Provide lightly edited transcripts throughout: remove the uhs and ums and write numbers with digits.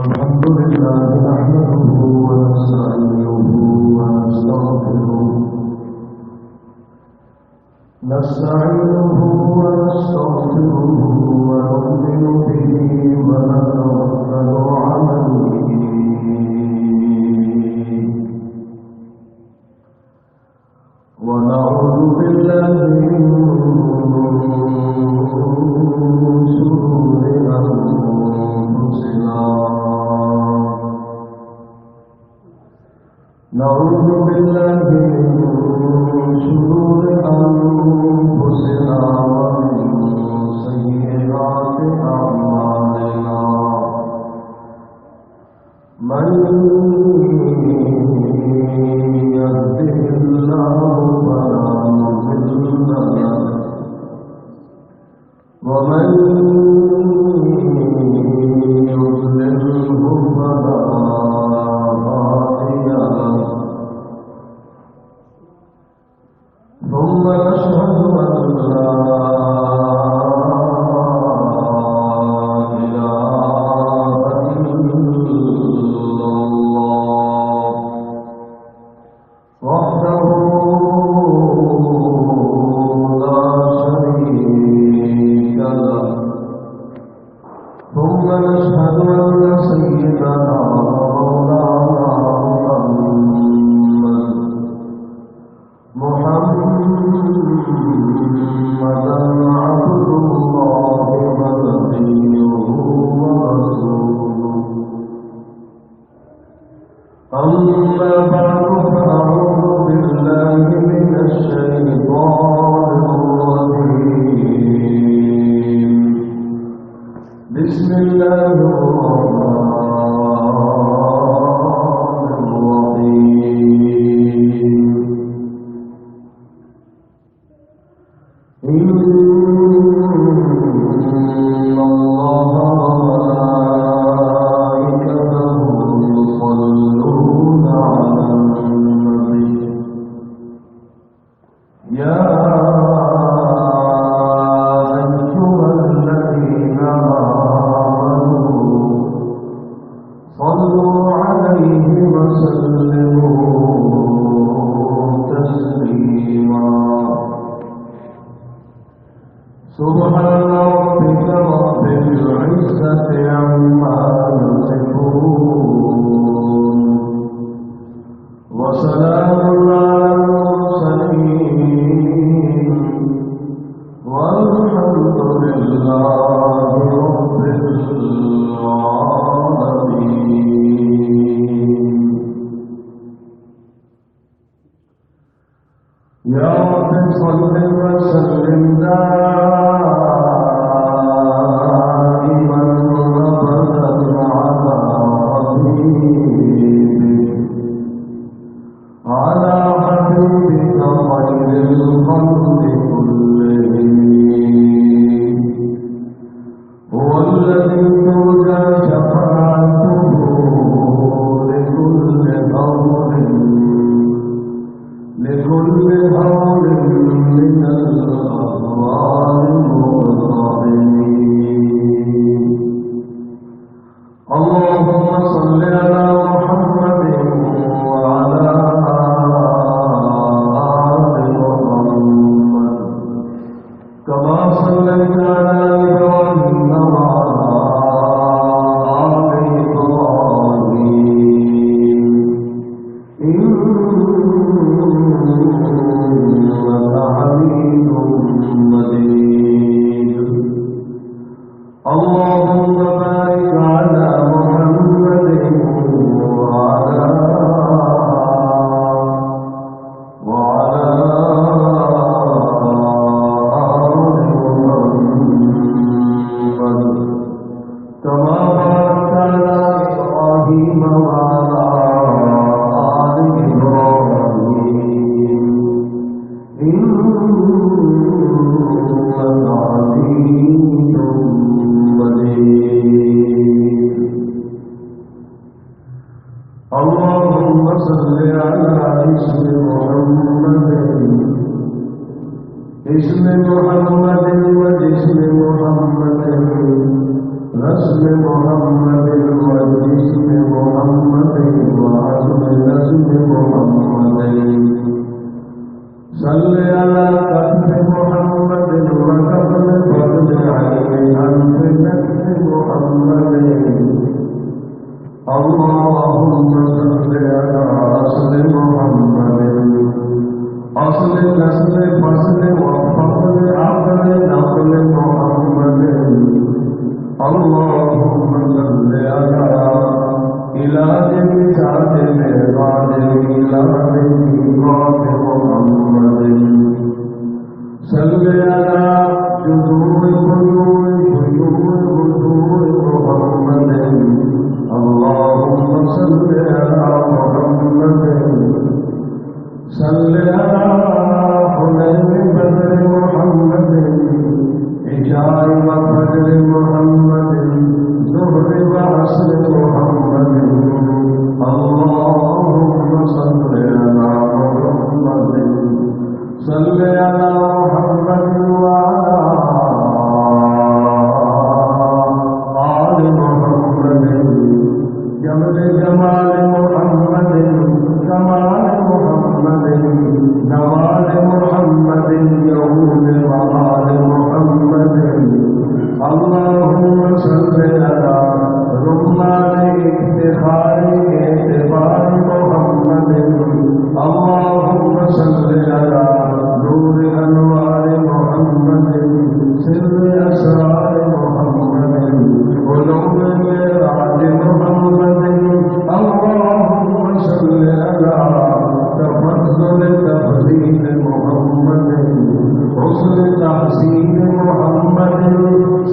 الحمد لله نحمده ونستعينه ونستغفره ونؤمن به ونتوكل عليه ونعوذ بالله من شرور أنفسنا نعوذ بالله من شرور أنفسنا ومن سيئات أعمالنا من يهده الله فلا مضل له ومن يضلله فلا هادي له ثم نشهد أن لا اسم محمد وجسم محمد رسم محمد وجسم محمد وعزم نسم محمد صل على كف محمد وكفل فضل عين أنف نفس محمد اللهم صل على أصل محمد أصل نسل فصل وفضل عقل نقل محمد اللهم صل على علاج بسعد معراج علاج ميقات محمد صل على جذور بذور محمد اللهم صل على محمد صل على حنين بدر محمد عشاء وفجر محمد ظهر وعصر محمد اللهم صل على محمد صل على محمد وعلى آل محمد جمل جمال محمد كمال محمد نوال محمد يوم وآل محمد اللهم صل على رمان افتخار اعتبار محمد اللهم صل على نور انوار محمد سر اسرار محمد علوم معراج محمد اللهم صل على تفضل تفضيل محمد حسن تحسين محمد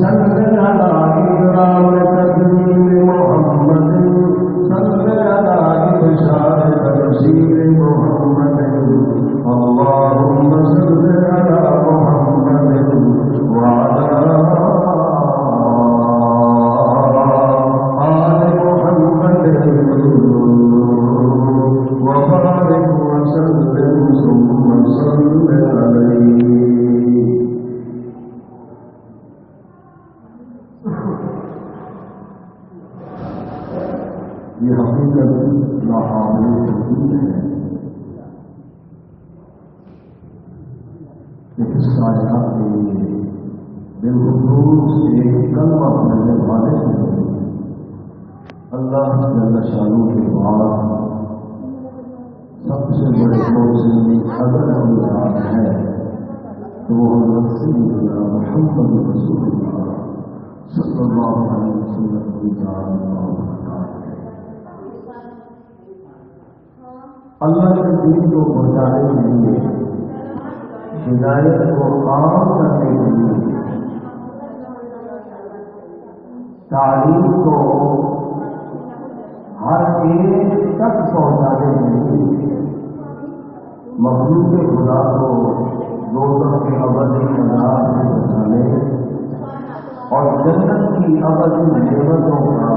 صل على إكرام تكريم محمد صل على إبشار تبشير محمد اللهم صل على محمد وعلى آل محمد وبارك وسلم ثم صل عليه. یہ حقیقت ناقابل تردید ہے کہ اس کائنات کے لیے بالخصوص ایک کلمہ پڑھنے والے ہیں اللہ جل شانہ کے بعد سب سے بڑے لوگ سے اگر ہم یاد ہے تو وہ سیدنا محمد رسول اللہ صلی اللہ علیہ وسلم کی جان اللہ کے دین کو پہنچانے کے لیے ہدایت کو عام کرنے کے لیے تعلیم کو ہر ایک تک پہنچانے کے لیے مخلوق خدا کو دوزخ کے ابدی عذاب سے بچانے اور جنت کی ابدی نعمتوں کا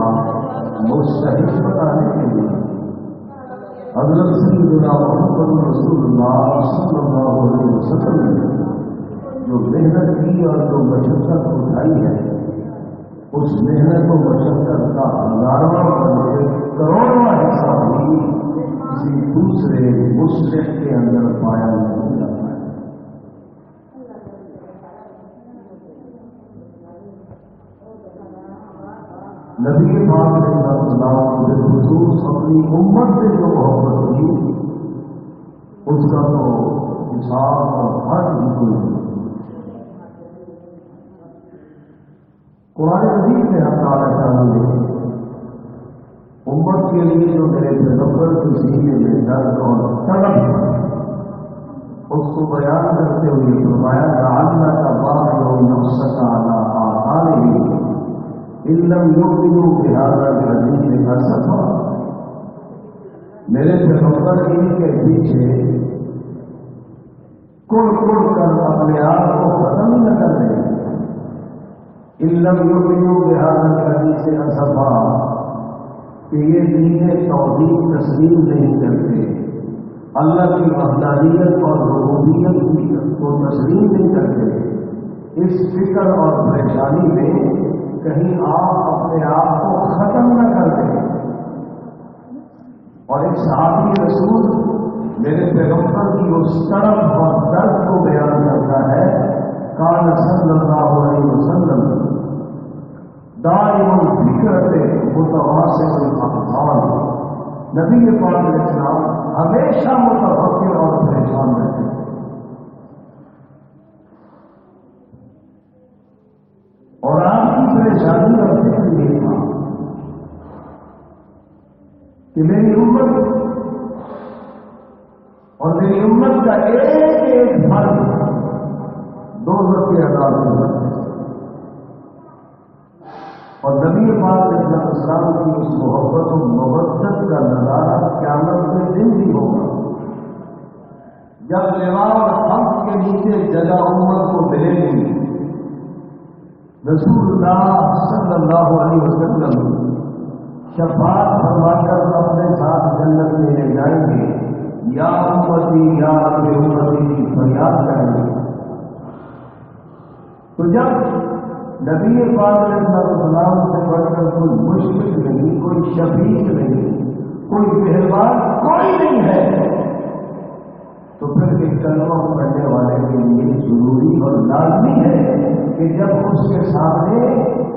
مستحق بنانے کے لیے حضرت سیدنا محمد رسول اللہ صلی اللہ علیہ وسلم نے جو محنت کی اور جو مشقت اٹھائی ہے اس محنت و مشقت کا ہزارواں کروڑواں حصہ بھی کسی دوسرے مشرق کے اندر پایا نہیں جاتا ہے. نبی پاک نے بالخصوص اپنی امت سے جو محبت کی اس کا تو حساب اور حق بھی کوئی نہیں. قرآن مجید میں اللہ تعالیٰ نے امت کے لیے جو میرے پیغمبر کی سینے میں درد اور طلب ہے اس کو بیان کرتے ہوئے فرمایا اللہ کا باغ اور نفسک اعلیٰ آسان علم یوگیوں کے حاضر حدیث کا سفر میرے پیغمبر ان کے پیچھے کڑ کر اپنے آپ کو ختم نہ کر دیں. علم یوگیوں کے حاضر حدیث کا سفر کہ یہ دین توحید تسلیم نہیں کرتے, اللہ کی وحدانیت اور ربوبیت کو تسلیم نہیں کرتے. اس فکر اور پریشانی میں کہیں آپ اپنے آپ کو ختم نہ کر دیں. اور ایک صحابی رسول میرے پیغمبر کی اس طرف اور درد کو بیان کرتا ہے. قال صلی اللہ علیہ وسلم دائم الفکرت متواصل الاحوال. نبی پاک علیہ السلام ہمیشہ متفکر اور پریشان رہتے ہیں. اور آپ کی پریشانی کا فکر یہ تھا کہ میری امت اور میری امت کا ایک فرد دوزخ کے عذاب میں جاتا ہے. اور نبی پاک علیہ السلام کی اس محبت و مودت کا نظارہ قیامت کے دن بھی ہوگا جب لواء حق کے نیچے جگہ امت کو ملے گی. رسول اللہ صلی اللہ علیہ وسلم شفاعت فرما کر اپنے ساتھ جنت میں لے جائیں گے. یا امتی یا رب امتی کی فریاد کریں گے. تو جب نبی پاک علیہ السلام سے بڑھ کر کوئی مشفق نہیں, کوئی شفیق نہیں, کوئی مہربان کوئی نہیں ہے, تو پھر ایک کلمہ پڑھنے والے کے لیے ضروری اور لازمی ہے کہ جب اس کے سامنے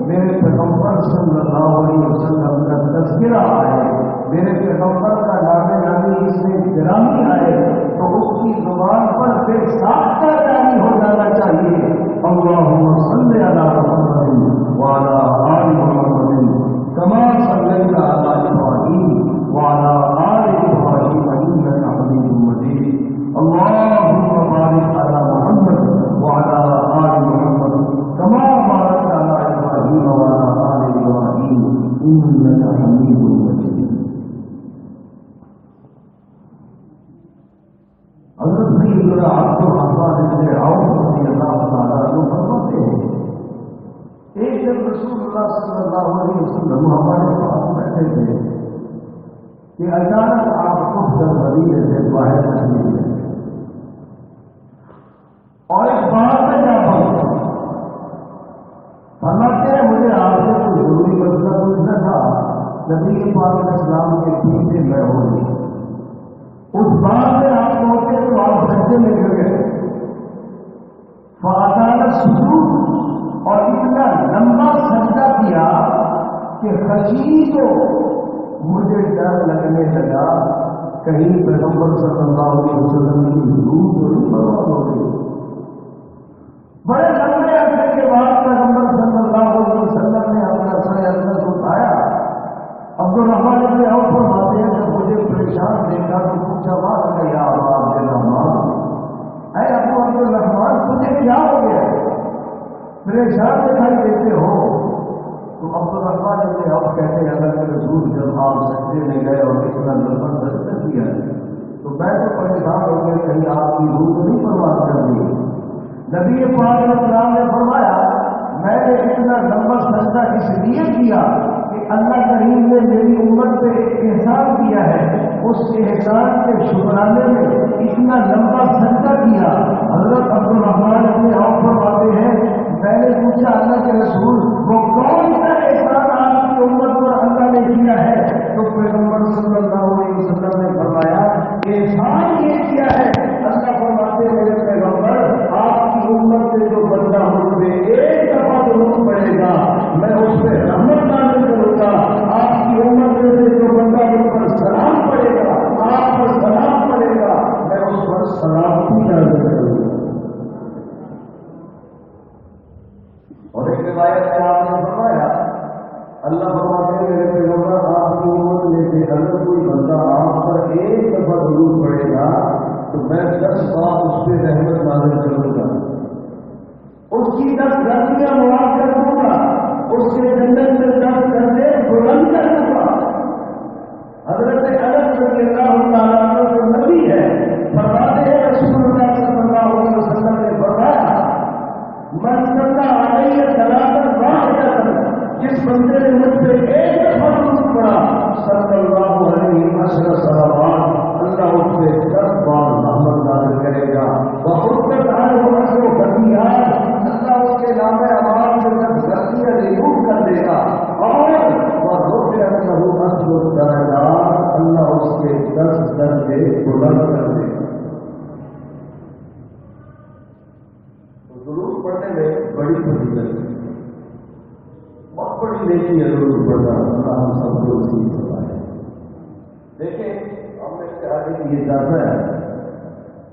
میرے پیغمبر صلی اللہ علیہ وسلم کا تذکرہ آئے, میرے پیغمبر کا نام نامی اس میں گرامی آئے, تو اس کی زبان پر بے ساختہ جاری ہو جانا چاہیے. اللہم صلی علی محمد وعلی آل محمد کما صلیت علی ابراہیم وعلی آل ابراہیم انک حمید مجید. اللہم بارک علی محمد وعلی آل محمد کما بارکت علی ابراہیم وعلی آل ابراہیم انک حمید مجید. حضرت سیدنا عبد الرحمن بن عوف رضی اللہ تعالیٰ عنہ فرماتے ہیں, ایک جب رسول اللہ صلی اللہ علیہ وسلم ہمارے پاس بیٹھے تھے کہ اچانک آپ کو مدینے سے باہر تشریف لے گئے اور ایک بات میں جا پہنچا. فرماتے ہیں مجھے آپ سے کوئی ضروری مسئلہ پوچھنا تھا. نبی پاک علیہ السلام کے پیچھے میں ہو گئی. اس بات میں آپ پہنچے تو آپ سجدے میں گر گئے. فاطانہ سجود اور اتنا لمبا سجدہ کیا کہ خشی کو مجھے ڈر لگنے لگا کہیں پیغمبر صلی اللہ علیہ وسلم کی حضور کو نہیں برباد ہو گئی. بڑے لمبے عرصے کے بعد پیغمبر صلی اللہ علیہ وسلم نے اپنا سر اندر اٹھایا. عبد الرحمن بن عوف فرماتے ہیں کہ مجھے پریشان دیکھا تو پوچھا بات کا یا عبد الرحمان, اے ابو عبد الرحمان تجھے کیا ہو گیا, پریشان دکھائی دیتے ہو. تو عبد الرحمن بن عوف کہتے ہیں اللہ کے رسول جب آپ سجدے میں گئے اور اتنا لمبا سجدہ کیا تو میں تو پریشان ہو گیا کہیں آپ کی روح نہیں برباد کر دی. نبی پاک علیہ السلام نے فرمایا میں نے اتنا لمبا سجدہ اس لیے کیا کہ اللہ کریم نے میری امت پہ ایک احسان کیا ہے, اس احسان کے شکرانے میں اتنا لمبا سجدہ کیا. حضرت عبد الرحمن بن عوف فرماتے ہیں میں نے پوچھا اللہ کے رسول وہ کون سا احسان آپ کی امت پر اللہ نے کیا ہے؟ تو پیغمبر صلی اللہ علیہ وسلم نے فرمایا احسان یہ کیا ہے. اللہ فرماتے میرے پیغمبر آپ کی امت سے جو بندہ مجھ پہ ایک دفعہ درود پڑے گا میں اس پہ رحمت نازل کروں گا. آپ کی امت سے جو بندہ مجھ پر سلام پڑے گا, آپ پر سلام پڑے گا, میں اس پر سلام نازل کروں گا. اور ایک روایت میں آپ نے فرمایا اللہ فرماتے میرے پیغمبر آپ کی امت میں سے اگر کوئی بندہ آپ پر ایک دفعہ درود پڑے گا تو میں 10 بار اس پہ رحمت نازل کروں گا, اس کی 10 غلطیاں معاف کر دوں گا, اس کے جنت میں 10 درجے بلند کر دوں گا. حضرت انس رضی اللہ تعالیٰ عنہ جو نبی ہے فرماتے ہیں رسول اللہ صلی اللہ علیہ وسلم نے فرمایا من صلی علیہ ثلاثا واحدۃ, جس بندے نے مجھ پہ ایک دفعہ درود پڑھا صلی اللہ علیہ وسلم صلوات, اللہ اس پہ 10 بار رحمت نازل کرے گا. وحرمت عنہ عشر خطیئات, اللہ اس کے نام اعمال سے 10 غلطیاں ریموو کر بلند کر دے گا. تو درود پڑھنے میں بڑی فضیلت ہے، بہت بڑی نیکی ہے درود پڑھنا. اللہ ہم سب کو نصیب فرمائے. دیکھیں ہم نے چاہتے کہ یہ چاہتا ہے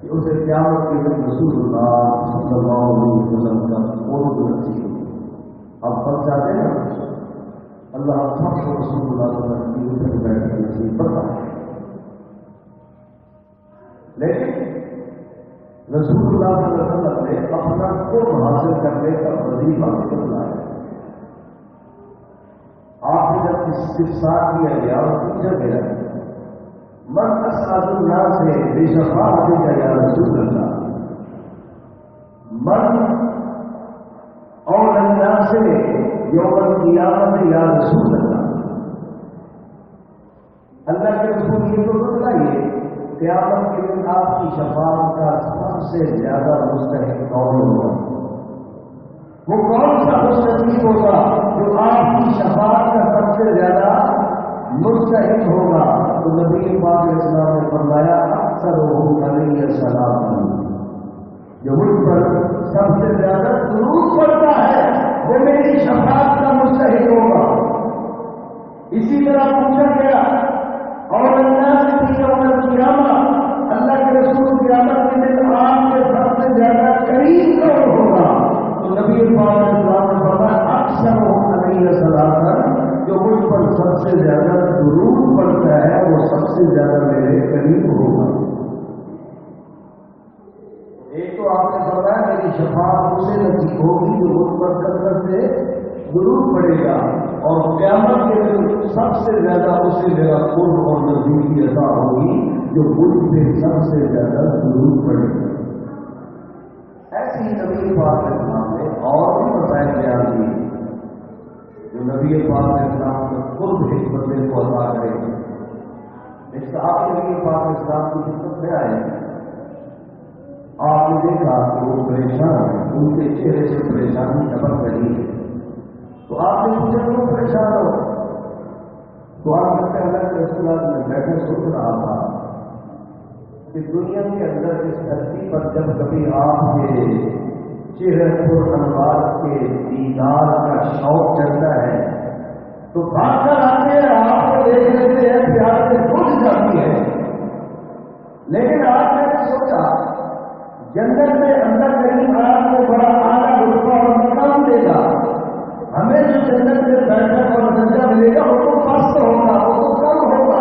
کہ اسے قیامت کے دن رسول اللہ صلی اللہ علیہ وسلم کا قرب نصیب ہو. آپ سب چاہتے ہیں اللہ سب کو رسول اللہ صلی اللہ علیہ وسلم کی اٹھ بیٹھ کے نصیب فرمائے. لیکن رسول اللہ صلی اللہ علیہ وسلم نے اپنا قرب حاصل کرنے کا وظیفہ بتلایا. آپ نے جب استفسار کیا گیا اور پوچھا گیا من اسعد الناس بشفاعتک یا رسول اللہ، من اول الناس یوم القیامت یا رسول اللہ. اللہ کے رسول یہ تو بتلائیے قیامت کے دن آپ کی شفاعت کا سب سے زیادہ مستحق کون ہوگا؟ وہ کون سا مستحق ہوگا جو آپ کی شفاعت کا سب سے زیادہ مستحق ہوگا؟ تو نبی پاک علیہ السلام نے فرمایا اکثر ہو علیہ السلام، جو مجھ پر سب سے زیادہ درود پڑتا ہے وہ میری شفاعت کا مستحق ہوگا. اسی طرح پوچھا گیا اور اللہ سے اللہ کے رسول قیامت کے دن آپ کے سب سے زیادہ قریب کون ہوگا؟ تو نبی پاک علیہ السلام نے فرمایا اکثر ہو علیہ السلام، جو مجھ پر سب سے زیادہ درود پڑتا ہے وہ سب سے زیادہ میرے قریب ہوگا. ایک تو آپ نے فرمایا میری شفاعت اسے نصیب ہوگی جو مجھ پر کثرت سے درود پڑے گا، اور قیامت کے دن سب سے زیادہ اسے میرا قرب اور نزدیکی عطا ہوگی جو مجھ پہ سب سے زیادہ درود پڑے گا. ایسی ہی نبی پاک علیہ السلام نے اور بھی مسائل بیان کیے جو نبی پاک علیہ السلام نے خود ایک بندے کو عطا کرے گا. اس کا آپ نبی پاک علیہ السلام کی خدمت میں آئے، آپ نے دیکھا کہ وہ پریشان ہیں، ان کے چہرے سے پریشانی ٹپک رہی ہے. تو آپ نے پوچھا کیوں پریشان ہو؟ تو آپ نے اللہ کے رسول اللہ میں بیٹھے سوچ رہا تھا کہ دنیا کے اندر اس دھرتی پر جب کبھی آپ کے چہرے پر انوار کے دیدار کا شوق چلتا ہے تو بھاگ کر آتے ہیں، آپ کو دیکھ لیتے ہیں، پیار سے ٹوٹ جاتی ہے. لیکن آپ نے سوچا جنت میں اندر کہیں آپ کو بڑا اعلیٰ رتبہ اور مقام دے گا، ہمیں جو جنت میں بیٹھک اور درجہ ملے گا وہ تو فسٹ ہوگا، وہ تو کم ہوگا.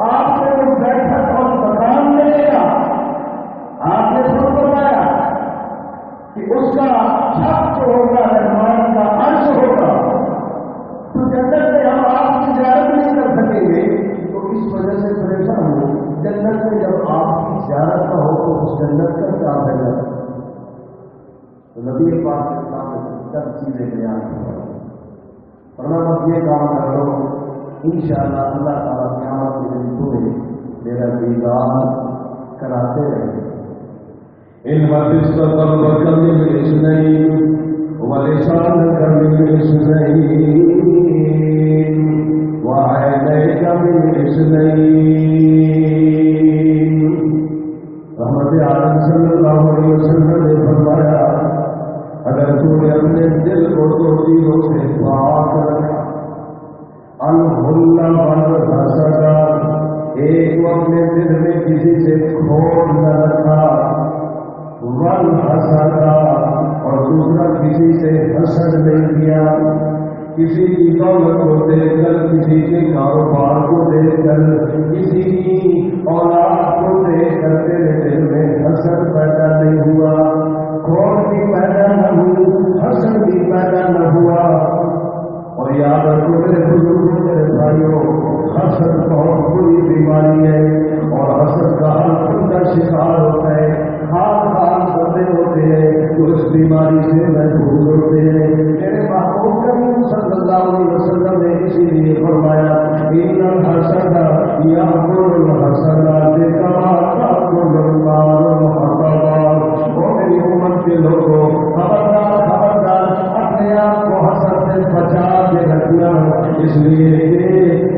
آپ سے وہ بیٹھک اور مقام ملے گا. آپ نے خود بتایا کہ اس کا چھت جو ہوگا رحمان کا عرش ہوگا. تو جنت میں ہم آپ کی زیارت نہیں کر سکیں گے، تو اس وجہ سے پریشان ہو. جنت میں جب آپ کی زیارت نہ ہو تو اس جنت کا کیا ہے؟ تو نبی پاک کے سامنے سب چیزیں بیان ہو ورنہ بس یہ کام کر لو انشاءاللہ اللہ تعالیٰ قیامت کے دن تمہیں میرا دیدار کراتے رہے. ان حدیث کا قلب کمی میں اس نہیں ولسان کمی میں اس نہیں وعینہ کمی میں اس نہیں. رحمت عالم صلی اللہ علیہ وسلم نے فرمایا اگر تو نے اپنے دل کو دو چیزوں سے پاک رکھا، الحلہ والحسدہ، ایک وہ اپنے دل میں کسی سے کھوٹ نہ رکھا، والحسدہ اور دوسرا کسی سے حسد نہیں کیا، کسی کی دولت کو دیکھ کر، کسی کے کاروبار کو دیکھ کر، کسی کی اولاد کو دیکھ کر تیرے دل میں حسد پیدا نہیں ہوا، کھوٹ بھی پیدا نہ ہوئی، حسد بھی پیدا نہ ہوا. اور یاد رکھو میرے بزرگوں میرے بھائیوں، حسد بہت بری بیماری ہے اور حسد کا ہر خود کا شکار ہوتا ہے. خاص بندے ہوتے ہیں جو اس بیماری سے محفوظ ہوتے ہیں. میرے محبوب کریم صلی اللہ علیہ وسلم نے اسی لیے فرمایا ان الحسد یأکل الحسنات کما تأکل النار الحطب. وہ میری امت کے لوگوں خبردار اپنے آپ کو حسد سے بچا کے رکھنا، اس لیے کہ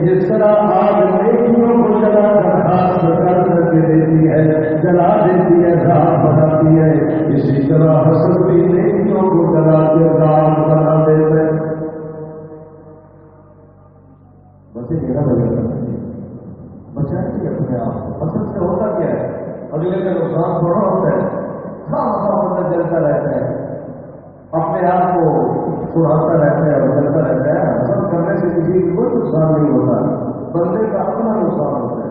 جس طرح آگ نیکیوں کو جلا کر خاص کر کے دیتی ہے جاتی ہے، اسی طرح حسد بھی نیکیوں کو جلا کے راگ بنا دیتا ہے. بچے میرا بچہ نہیں اپنے آپ کو. حسد سے ہوتا کیا ہے؟ اگلے کا نقصان تھوڑا ہوتا ہے، بندہ جلتا رہتا ہے، اپنے آپ کو سڑاتا رہتا ہے اور جلتا رہتا ہے. حسد کرنے سے کسی کو کوئی نقصان نہیں ہوتا، بندے کا اپنا نقصان ہوتا ہے.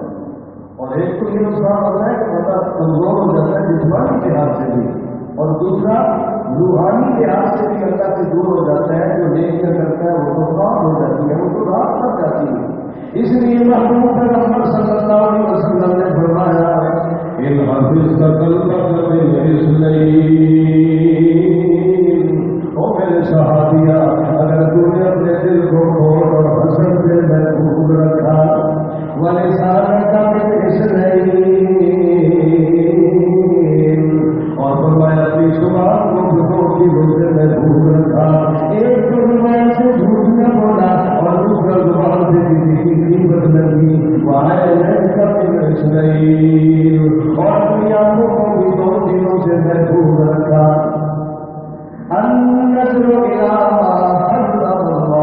اور ایک تو یہ نقصان ہوتا ہے کہ بندہ کمزور ہو جاتا ہے جسمانی لحاظ سے بھی، اور دوسرا روحانی لحاظ سے بھی اللہ سے دور ہو جاتا ہے. جو نیکیاں کرتا ہے وہ تو خام ہو جاتی ہے، وہ تو رات کر جاتی ہے. اس لیے محبوب پیغمبر صلی اللہ علیہ وسلم نے فرمایا ان حافظ کا قلب او میرے صحابیہ، اگر تم نے اپنے دل کو کھول اور حسد سے محفوظ رکھا ولسانک کا اور فرمایا اپنی زبان کو فتنوں کی سے محفوظ رکھا. ایک تو زبان سے جھوٹ نہ بولا اور دوسرا زبان سے کسی کی غیبت نہ کی. اور اپنی آنکھوں کو بھی دو چیزوں سے محفوظ رکھا. النظر الى ما حرم اللہ،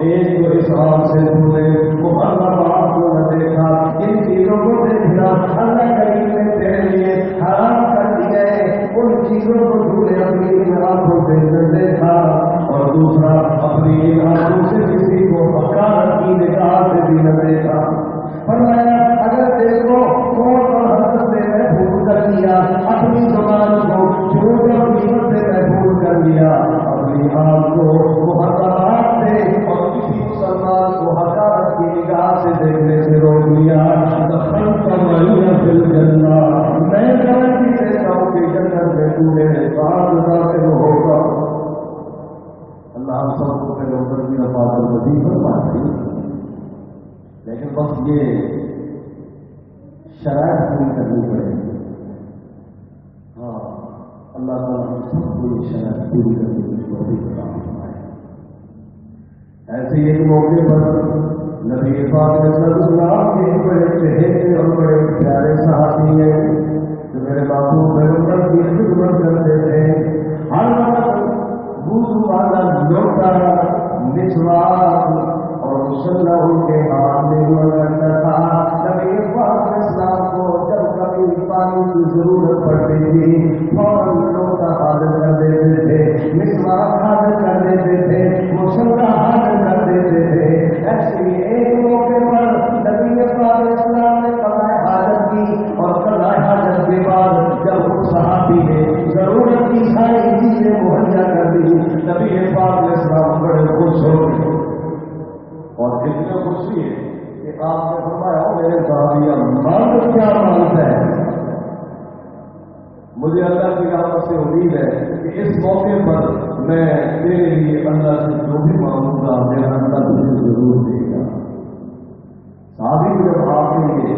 ایک تو اس حال سے تمہیں محرمات کو نہ دیکھا، ان چیزوں کو دیکھنا اللہ کریم نے تیرے لیے حرام کر دیا ہے، ان چیزوں کو تم نے اپنی آنکھوں سے نہ دیکھا. اور دوسرا اپنی آنکھوں سے کسی کو حقارت کی نگاہ سے بھی نہ دیکھا. فرمایا اگر دیکھو کون اور حسد سے محفوظ کر لیا، اپنی زبان کو جھوٹ اور غیبت سے محفوظ کر لیا، اپنی آنکھ کو محرمات سے اور کسی مسلمان کو حقارت کی نگاہ سے دیکھنے سے روک لیا، دخلت معی فی الجنہ، میں گارنٹی دیتا ہوں کہ جنت میں تو میرے ساتھ داخل ہوگا. اللہ ہم سب کو میرے اوپر کی نفاذ نصیب فرمائے. لیکن بس یہ شرائط پوری کرنی پڑے گی. ہاں اللہ تعالیٰ ہم سب کو یہ شرائط پوری کرنے کی توفیق عطا فرمائے. ایسے ایک موقع پر نبی پاک صلی اللہ علیہ وسلم کے بڑے چہرے اور بڑے پیارے صحابی ہیں جو میرے باپو پیغمبر کی خدمت کرتے تھے. ہر وقت بوجھ والا لوٹا مسواک اور مسلح ان کے ہاتھ میں ہوا کرتا تھا. نبی پاک اسلام کو جب کبھی پانی کی ضرورت پڑتی تھی فوراً لوٹا حاضر کر دیتے تھے، مسواک حاضر کر دیتے تھے، مسلح حاضر کر دیتے تھے. ایسے ایک موقع پر نبی پاک اسلام نے قضائے حاجت کی اور قضائے حاجت کے بعد جب اس صحابی نے ضرورت کی ساری چیزیں مہیا کر دی، نبی پاک اسلام بڑے خوش ہو گئے. اور اتنے خوشی ہے کہ آپ نے فرمایا میرے صحابیہ مرد کیا مانگتا ہے. مجھے اللہ کی رحمت سے امید ہے کہ اس موقع پر میں تیرے لیے اللہ سے جو بھی مانگوں گا میرا اللہ تجھے ضرور دے گا. صحابی جب آپ کے لیے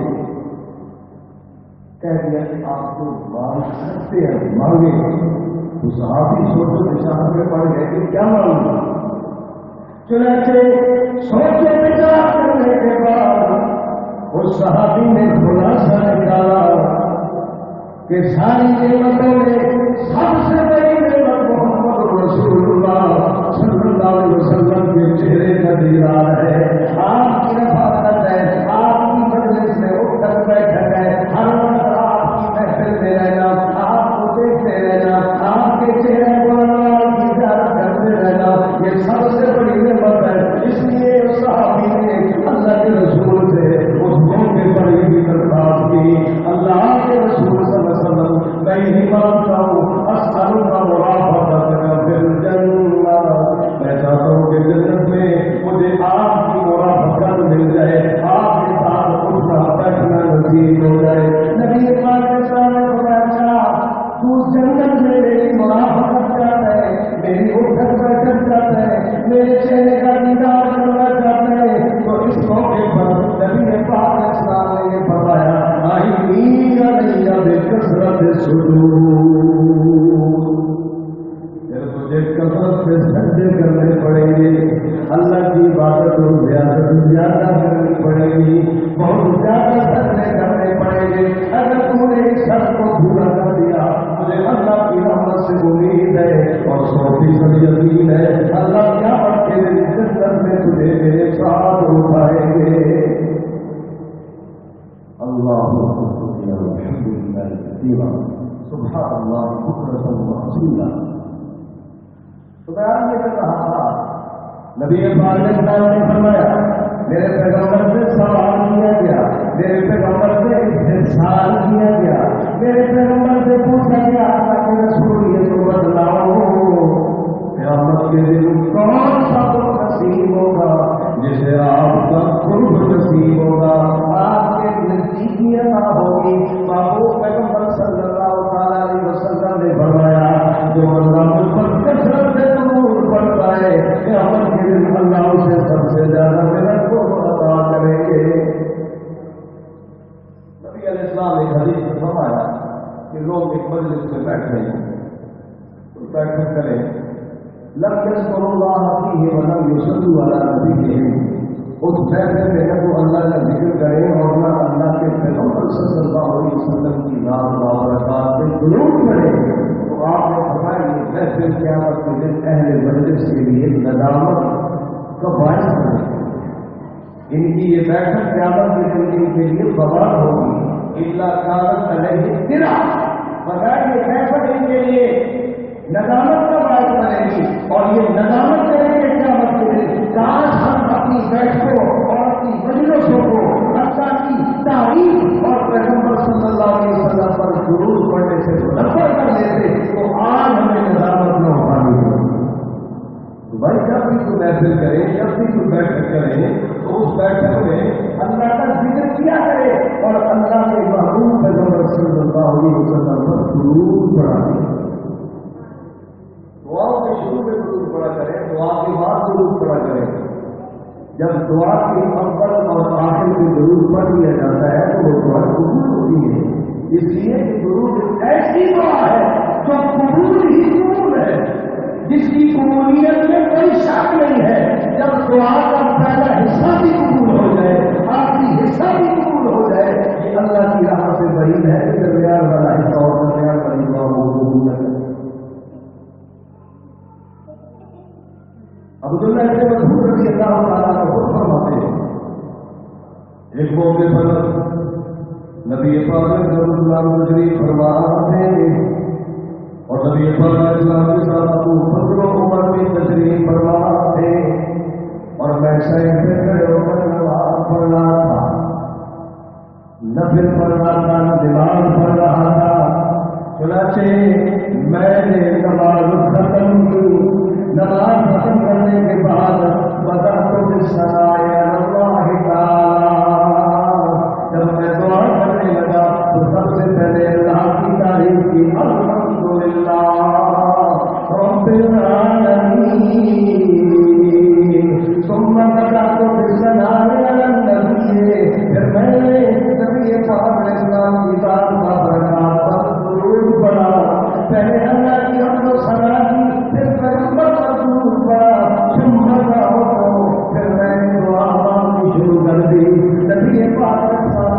کہہ دیا کہ آپ کو مانگ سکتے ہیں مانگے، تو صحابی سوچو نشان میں پڑ گئے کہ کیا مانگوں. چنانچہ سوچے بچار کرنے کے بعد اس صحابی نے خلاصہ نکالا کہ ساری نعمتوں میں سب سے بڑی نعمت محمد رسول اللہ صلی اللہ علیہ وسلم کے چہرے کا دیدار ہے. آپ کی رفاقت ہے، آپ کی مجلس میں اٹھ کر بیٹھک ہے، ہر وقت آپ کی محفل میں رہنا، آپ کو دیکھتے رہنا، آپ کے چہرے کو اللہ کی زیارت کرتے رہنا، یہ سب سے بڑی نعمت ہے. اس لیے اس صحابی نے اللہ کے رسول سے اس موقع پر یہ درخواست کی، اللہ کے رسول صلی اللہ علیہ وسلم میں یہی مانگتا ہوں اسألک مرافقتک فی الجنہ، میں چاہتا ہوں کہ جنت میں مجھے آپ کی مرافقت مل جائے، آپ کے ساتھ اٹھنا بیٹھنا نصیب ہو جائے. نبی پاک کے سامنے اچھا تو جنت میں میری مرافقت چاہتا ہے، میری اٹھک بیٹھک چاہتا ہے، میرے چہرے کا دیدار کرنا چاہتا ہے، تو اس موقع پر نبی پاک اسلام نے یہ فرمایا بکثرت السجود، تجھے کثرت سے سجدے کرنے پڑیں گے، اللہ کی عبادت کو زیادہ سے زیادہ کرنی پڑے گی، بہت زیادہ سجدے کرنے پڑیں گے. اگر سے امید ہے اور 100% یقین ہے اللہ قیامت کے دن جنت میں تجھے میرے ساتھ اٹھائیں گے. اللہ الحمدللہ کثیرا سبحان اللہ بکرۃ واصیلا. تو بیان یہ کر رہا تھا نبی پاک نے فرمایا میرے پیغمبر سے سوال کیا گیا, میرے پیغمبر سے استفسار کیا گیا, میرے پیغمبر سے پوچھا گیا کہ رسول یہ تو بتلاؤ قیامت کے دن کون سا نصیب ہوگا جسے آپ کا قرب نصیب ہوگا, آپ کے نزدیکی عطا ہوگی. محبوب پیغمبر صلی اللہ علیہ وسلم نے فرمایا جو اللہ مجھ پر کثرت سے درود پڑھتا ہے قیامت کے دن اللہ اسے سب سے زیادہ محنت کو عطا کریں گے. نبی علیہ السلام ایک حدیث میں فرمایا کہ لوگ ایک مجلس میں بیٹھے ہیں تو بیٹھ کریں لم يذكروا الله فيه ولم يصلوا على نبيهم, اس بیٹھے میں نہ تو اللہ کا ذکر کرے اور نہ اللہ کے پیغمبر صلی اللہ علیہ وسلم کی نام بابرکات سے درود پڑھے. تو آپ نے فرمایا یہ محفل قیامت کے دن اہل مجلس کے لیے ندامت کا باعث بنے, ان کی یہ بیٹھک قیامت کے دن ان کے لیے بوار ہوگی. الا کانت علیہ ترا, بغیر یہ بیٹھک ان کے لیے ندامت کا باعث بنے گی اور یہ ندامت کریں گے قیامت کے دن کاش ہم اپنی بیٹھکوں اور اپنی مجلسوں کو اللہ کی تعریف اور پیغمبر صلی اللہ علیہ وسلم پر درود پڑھنے سے نفر کر لیتے تو آج ہمیں ندامت نہ اٹھانی ہوگی. تو بھائی جب بھی تو محفل کرے, جب بھی تو بیٹھک کرے تو اس بیٹھک میں اللہ کا ذکر کیا کرے اور اللہ کے محبوب پیغمبر صلی اللہ علیہ وسلم پر درود پڑھا کرے. دعاؤں کے شروع میں درود پڑھا کریں, دعا کے بعد درود پڑھا کریں. جب دعا کے اول اور آخر میں درود پڑھ لیا جاتا ہے تو وہ دعا قبول ہوتی ہے. اس لیے کہ درود ایسی دعا ہے جو قبول ہی قبول ہے, جس کی قبولیت میں کوئی شک نہیں ہے. جب دعا کا پہلا حصہ بھی قبول ہو جائے, آخری حصہ بھی قبول ہو جائے, یہ اللہ کی راہ سے بعید ہے کہ درمیان والا حصہ اور درمیان والی دعا وہ قبول ہے. عبداللہ ابن مسعود رضی اللہ تعالیٰ کا خود فرماتے ہیں ایک موقع پر نبی پاک ضرور شریف فرما رہے ہیں اور نبی پاک اسلام کے ساتھ ابو بکر و عمر بھی تشریف فرما تھے اور میں شہر سے کھڑے ہو کر نماز پڑھ رہا تھا, نفل پڑھ رہا تھا, نماز پڑھ رہا تھا. چنانچہ میں نے نماز ختم کی. نماز ختم کرنے کے بعد بدأت ثناء اللہ تعالی, جب میں دعا کرنے لگا تو سب سے پہلے اللہ کی تعریف کی, الحمدللہ رب العالمین. ثم بدأت بالثناء علی النبی, پھر میں نے نبی پاک علیہ السلام کی ذات بابرکات پر درود پڑھا. پہلے اللہ کی حمد و ثنا کی, پھر پیغمبر پر درود پڑھا, پھر میں نے دعا مانگنی شروع کر دی. نبی پاک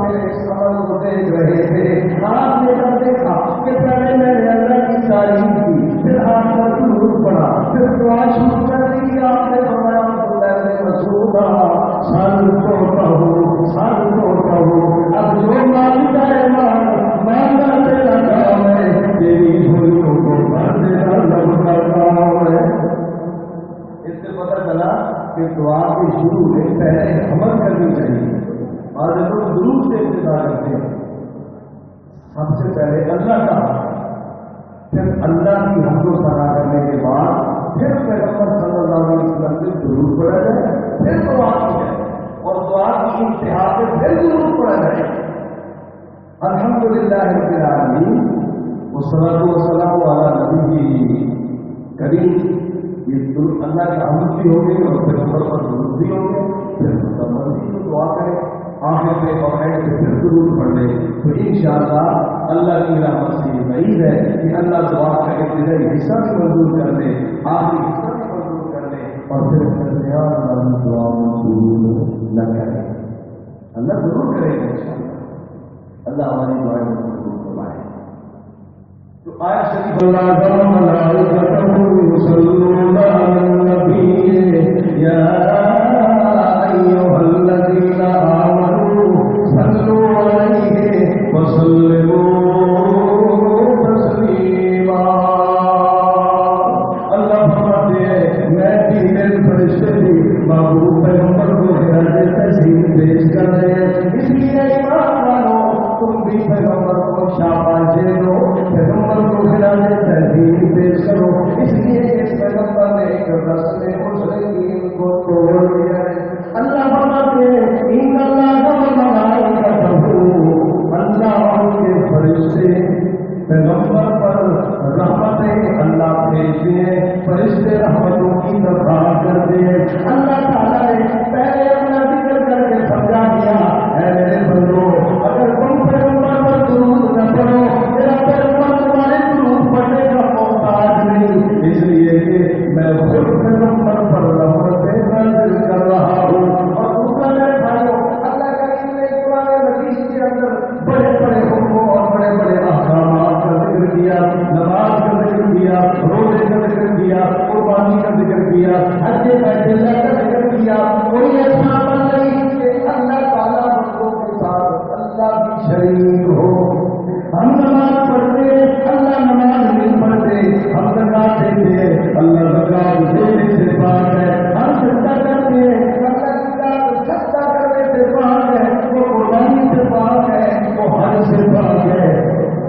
میرے سمجھ کو دیکھ رہے تھے. آپ نے جب دیکھا کہ پہلے میں نے اللہ کی تعریف کی, پھر آپ پر درود پڑھا, پھر دعا شروع کر دی. آپ نے فرمایا مسعودہ سال کو کہو, سال کو کہو, اب جو مانگتا ہے مانگنا تیرا کام ہے, تیری بھولوں کو بھر دینا رب کا کام ہے. اس سے پتہ چلا کہ دعا کے شروع میں پہلے عمل کرنی چاہیے. اور لوگ درود سے ابتدا کرتے ہیں, سب سے پہلے اللہ کا, پھر اللہ کی حمد و ثنا کرنے کے بعد پھر پیغمبر صلی اللہ علیہ وسلم سے درود پڑھا جائے, پھر دعا کی جائے اور دعا کی انتہا سے پھر درود پڑھا جائے. الحمدللہ رب العالمین والصلاۃ والسلام علی نبی کریم. یہ اللہ کا حمد بھی ہوگی اور پیغمبر پر درود بھی ہوگی, پھر مکمل بھی دعا کریں, آخر پہ اور اینڈ سے پھر درود پڑھ لیں. تو انشاءاللہ اللہ کی رحمت سے یہ بعید ہے کہ اللہ دعا کا ابتدائی حصہ بھی منظور کر دے, آخری حصہ بھی منظور کر دے اور پھر درمیان والی دعا منظور نہ کرے. اللہ ضرور کرے گا انشاءاللہ. اللہ ہماری دعائیں منظور کروائے. تو آیت شریف اللہ ملائکتہ یصلون علی النبی یا ایھا الذین آمنوا صلوا علیہ وسلموا تسلیما. اللہ فرماتے ہیں میں بھی میرے فرشتے بھی محبوب پیغمبر کو خراج تحسین پیش کر رہے ہیں. اس لیے ایمان والو تم بھی پیغمبر کو شاباش دو، پیغمبر کو خراج تحسین پیش کرو. اس لیے اس پیغمبر نے ایک رسم مشرکین کو توڑ دیا ہے. اللہ فرماتے ہیں ان اللہ ملائکتہ، اللہ ان کے فرشتے پیغمبر پر رحمتیں اللہ بھیجتے ہیں، فرشتے رحمتوں کی درخواست کرتے ہیں. اللہ تعالیٰ نے پہلے اپنا ذکر کر کے سمجھا دیا اے میرے بندو اگر تم پیغمبر پر درود نہ پڑھو میرا پیغمبر تمہارے درود پڑھنے کا محتاج نہیں، اس لیے کہ میں خود پیغمبر پر رحمتیں نازل کر رہا ہوں. اور دوسرا میرے بھائیوں اللہ کریم نے قرآن مجید کے اندر بڑے بڑے حکموں اور بڑے بڑے احکامات کا ذکر کیا، نماز کا ذکر کیا، روزے کا ذکر کیا، قربانی کا ذکر کیا، حج بیت اللہ کا ذکر کیا. کوئی ایسا عمل نہیں کہ اللہ تعالیٰ بندوں کے ساتھ اللہ کی شریک ہو. ہم نماز پڑھتے اللہ نماز نہیں پڑھتے، ہم زکات دیتے اللہ زکات دینے سے پاک ہے، ہم صدقہ کرتے اللہ کی صدقہ کرنے سے پاک ہے، وہ قربانی سے پاک ہے، وہ حج سے پاک ہے.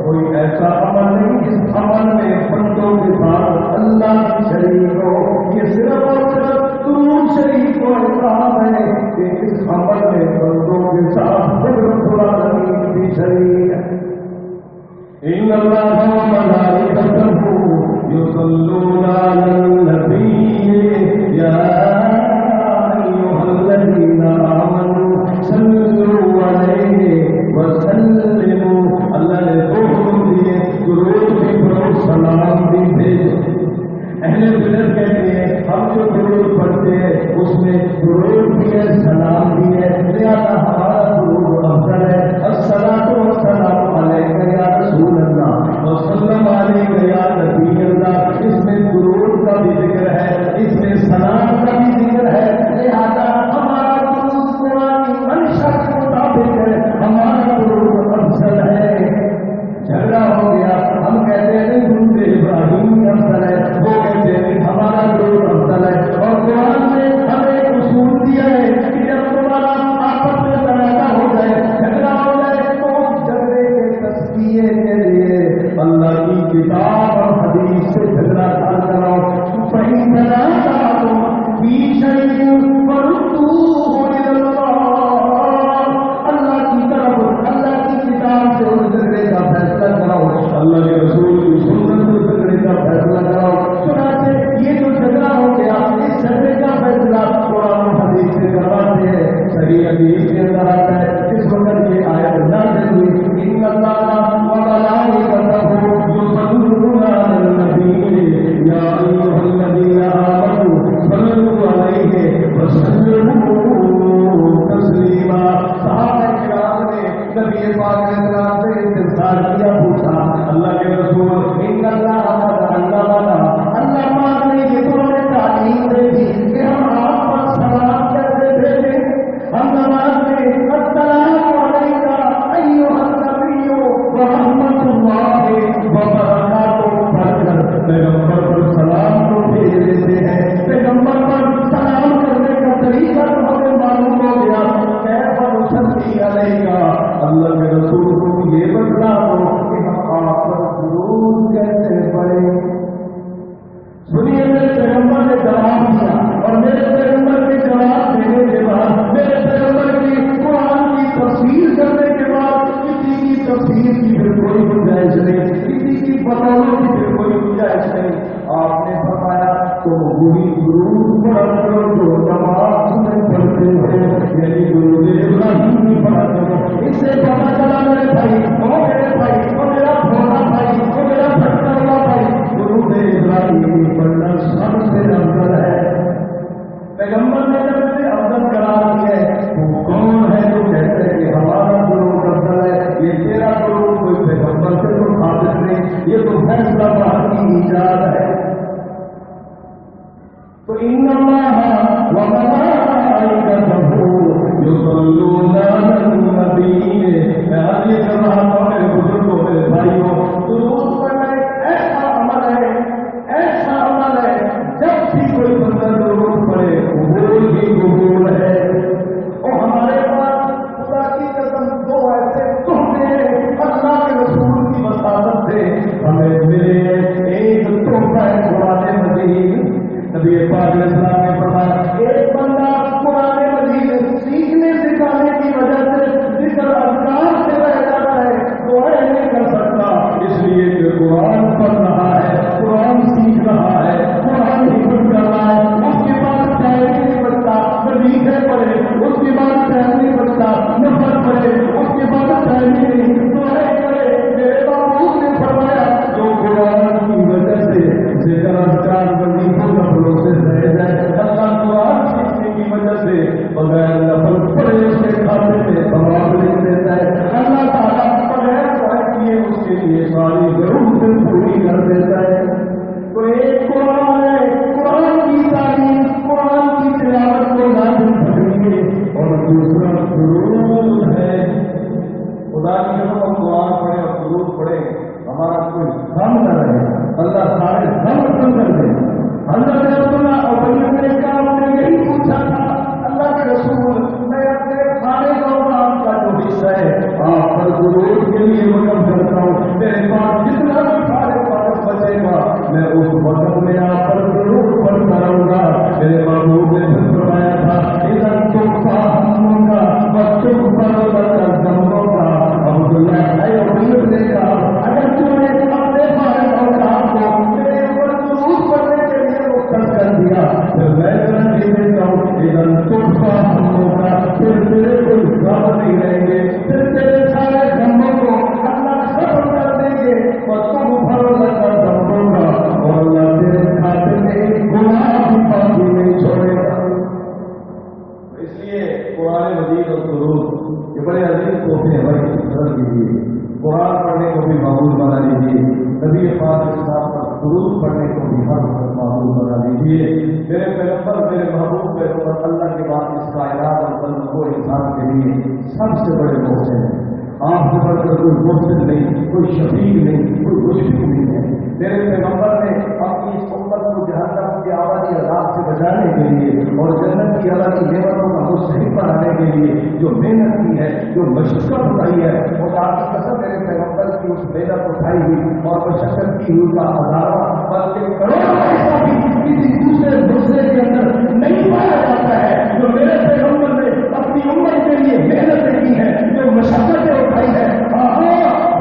کوئی ایسا عمل نہیں جس عمل میں بندوں کے ساتھ اللہ کی شریک ہو. یہ صرف اور صرف درود شریف کو احکام ہے کہ اس عمل میں بندوں کے ساتھ قدرت العالمین بھی شریک ہے. ان اللہ وملائکتہ یصلون علی النبی یا ایھا الذین آمنوا صلوا علیہ وسلموا. اللہ نے حکم دیے درود بھی پڑھو سلام بھی بھیجو. اہل بدعت کہتے ہیں ہم جو درود پڑھتے ہیں اس میں درود بھی ہے سلام بھی ہے، لہذا ہمارا درود افضل ہے. الصلاۃ والسلام علیک یا رسول اللہ وسلم علیک یا نبی اللہ. اس میں درود کا بھی ذکر ہے، اس میں سلام کا بھی ذکر ہے، لہذا ہمارا درود قرآن کی منشا کے مطابق ہے، ہمارا درود افضل ہے. جھگڑا ہو گیا ہم کہتے ہیں درود ابراہیم افضل ہے، وہ کہتے ہیں ہمارا درود افضل ہے. اور قرآن نے ہمیں اصول دیا ہے کہ جب تمہارا آپس میں تنازع ہو جائے جھگڑا ہو جائے تو جھگڑے کے تسکیے کے لیے اللہ کی کتاب اور حدیث سے جھگڑا حل کراؤ. صحیح تنازع تم فی شیء فردوہ الی اللہ، اللہ کی طرف اللہ کی کتاب سے اس جھگڑے کا فیصلہ کراؤ، اللہ کے رسول کی سنت سے جھگڑے کا فیصلہ کراؤ. چنانچہ یہ جو جھگڑا ہو گیا اس جھگڑے کا فیصلہ قرآن و حدیث سے کرواتے ہیں. صحیح حدیث کے اندر آتا ہے اس وقت یہ آیت نازل ہوئی ان اللہ وملائکتہ یصلون علی النبی یا ایھا الذین آمنوا صلوا علیہ وسلموا تسلیما. صحابہ کرام نے نبی پاک علیہ السلام سے استفسار کیا، پوچھا اللہ کے رسول ان اللہ اللہ پاک نے یہ تو ہمیں تعلیم دے دی کہ ہم آپ پر سلام کیسے بھیجیں. ہم نماز میں السلام علیک ایھا النبی ورحمۃ اللہ وبرکاتہ پڑھ کر پیغمبر پر سلام کو بھیج دیتے ہیں. پیغمبر پر سلام کرنے کا طریقہ تو ہمیں معلوم ہو گیا. کیف نصلی علیک، اللہ کے رسول کو یہ بتلا دو کہ ہم آپ پر درود کیسے پڑھیں. سنیے میرے پیغمبر نے جواب دیا اور میرے پیغمبر کے جواب دینے کے بعد میرے پیغمبر کی قرآن کی تفسیر کرنے کے بعد کسی کی تفسیر کی پھر کوئی گنجائش نہیں، کسی کی بطولوں کی پھر کوئی گنجائش نہیں. آپ نے فرمایا تو وہی درود پڑھا کرو جو نماز میں پڑھتے ہو، یعنی درود ابراہیم پڑھا کرو. اس سے پتہ چلا میرے بھائی وہ میرے بھائی وہ میرا بھولا بھائی وہ میرا بھٹکا ہوا بھائی درود ابراہیم پڑھنا سب سے افضل ہے. پیغمبر نے جب سے افضل قرار دیا ہے وہ کون ہے جو کہتے ہیں کہ ہمارا درود افضل ہے؟ یہ تیرا درود کوئی پیغمبر سے تو ثابت نہیں، یہ تو ہے تو ان اللہ وملائکتہ یصلون علی النبی، میں آج یہ کر رہا تھا میرے بزرگوں میرے بھائیوں، درود پڑھنا ایک ایسا عمل ہے جب بھی کوئی بندہ درود پڑھے قبول ہی قبول ہے۔ اور ہمارے پاس خدا کی قسم دو ایسے تحفے اللہ کے رسول کی وساطت سے ہمیں ملے۔ ایک تحفہ ہے قرآن مجید۔ نبی پاک علیہ السلام نے فرمایا ایک بندہ قرآن مجید سیکھنے سکھانے کی وجہ سے ذکر اذکار سے رہ جاتا ہے، دعائیں نہیں کر سکتا، اس لیے کہ قرآن پڑھ رہا ہے، قرآن سیکھ رہا ہے، قرآن حفظ کر رہا ہے، اس کے بعد چاہے نہیں بچتا وظیفے پڑھے، اس کے بعد چاہے نہیں بچتا نفل پڑھے، اس کے بعد چاہے نہیں دعائیں کرے۔ میرے باپ نے فرمایا جو قرآن کی وجہ سے ذکر اذکار وظیفوں نفلوں سے رہ جائے، اللہ قرآن سیکھنے کی وجہ سے بغیر نفل پڑھے اس کے کھاتے میں ثواب لکھ دیتا ہے۔ اللہ تعالیٰ بغیر دعا کیے اس کے لیے ساری ضرورتیں پوری کر دیتا ہے۔ تو ایک قرآن ہے، قرآن کی تعلیم، قرآن کی تلاوت کو لازم پڑھیے، اور دوسرا درود ہے۔ خدا کی قسم ہم قرآن پڑھیں اور درود پڑھیں، ہمارا کوئی غم نہ رہے، اللہ سارے غم ختم کر دے۔ حضرت عبداللہ اور بلکہ نے کہا انہوں نے یہی پوچھا تھا اللہ کے رسول میں اپنے سارے کام کا جو حصہ ہے آپ پر درود کے لیے وقف کرتا ہوں، میرے پاس جتنا بھی سارے وقت بچے گا میں اس وقت میں آپ پر درود پڑھتا رہوں گا۔ میرے محبوب نے پھر فرمایا تھا اذا تخفى همك وتغفر لك ذنبك۔ عبداللہ اے عبد نے کہا اگر تم نے اپنے سارے اوقات کو میرے اوپر درود پڑھنے کے لیے مختص کر دیا پھر میں گارنٹی دیتا ہوں اذا تخفى همك، پھر تیرے کوئی غم نہیں رہیں گے، پھر تیرے سارے غموں کو اللہ ختم کر دیں گے، وتغفر لك ذنبك، اور اللہ تیرے کھاتے میں ایک گناہ بھی باقی نہیں چھوڑے گا۔ اس لیے قرآن مجید اور درود یہ بڑے عظیم تحفے ہیں بھائی، قدر کیجیے، قرآن پڑھنے کو بھی معمول بنا لیجیے، نبی پاک اسلام پر درود پڑھنے کو بھی ہر وقت معمول بنا لیجیے۔ میرے پیغمبر میرے محبوب پیغمبر اللہ کے بعد اس کائنات اور بندوں کو انسان کے لیے سب سے بڑے محسن ہیں۔ آپ سے بڑھ کر کوئی محسن نہیں، کوئی شفیع نہیں، کوئی مشفق نہیں ہے۔ میرے پیغمبر نے اپنی اس امت کو جہنم کی آوازی عذاب سے بچانے کے لیے اور جنت کی اللہ کی نعمتوں کا مستحق بنانے کے لیے جو محنت کی ہے، جو مشقت اٹھائی ہے، اور آپ کی قسم میرے پیغمبر کی اس محنت اٹھائی ہوئی اور مشقت کی ہوئی کا ہزارہ بلکہ کروڑوں ایسا بھی کسی دوسرے دوسرے کے اندر نہیں پایا جاتا ہے جو میرے پیغمبر نے اپنی امت کے لیے محنتیں کی ہیں، جو مشقتیں اٹھائی ہیں۔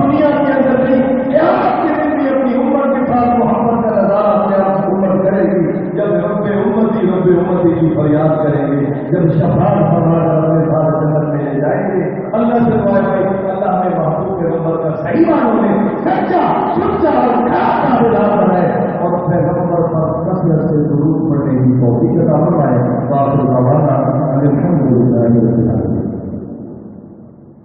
دنیا کے اندر نہیں، قیامت کے دن بھی اپنی امت کے ساتھ محبت کا نظارہ قیامت امت کرے گی، جب رب امتی کی فریاد کریں گے، جب شفاعت فرما کر اپنے ساتھ جنت میں لے جائیں گے۔ اللہ سے دعا ہے اللہ ہمیں محبوب پیغمبر کا صحیح معنوں میں سچا سچا اور خاص تابعدار بنائے اور پیغمبر پر کثرت سے درود پڑھنے کی توفیق عطا فرمائے۔ باقی الحمد للہ۔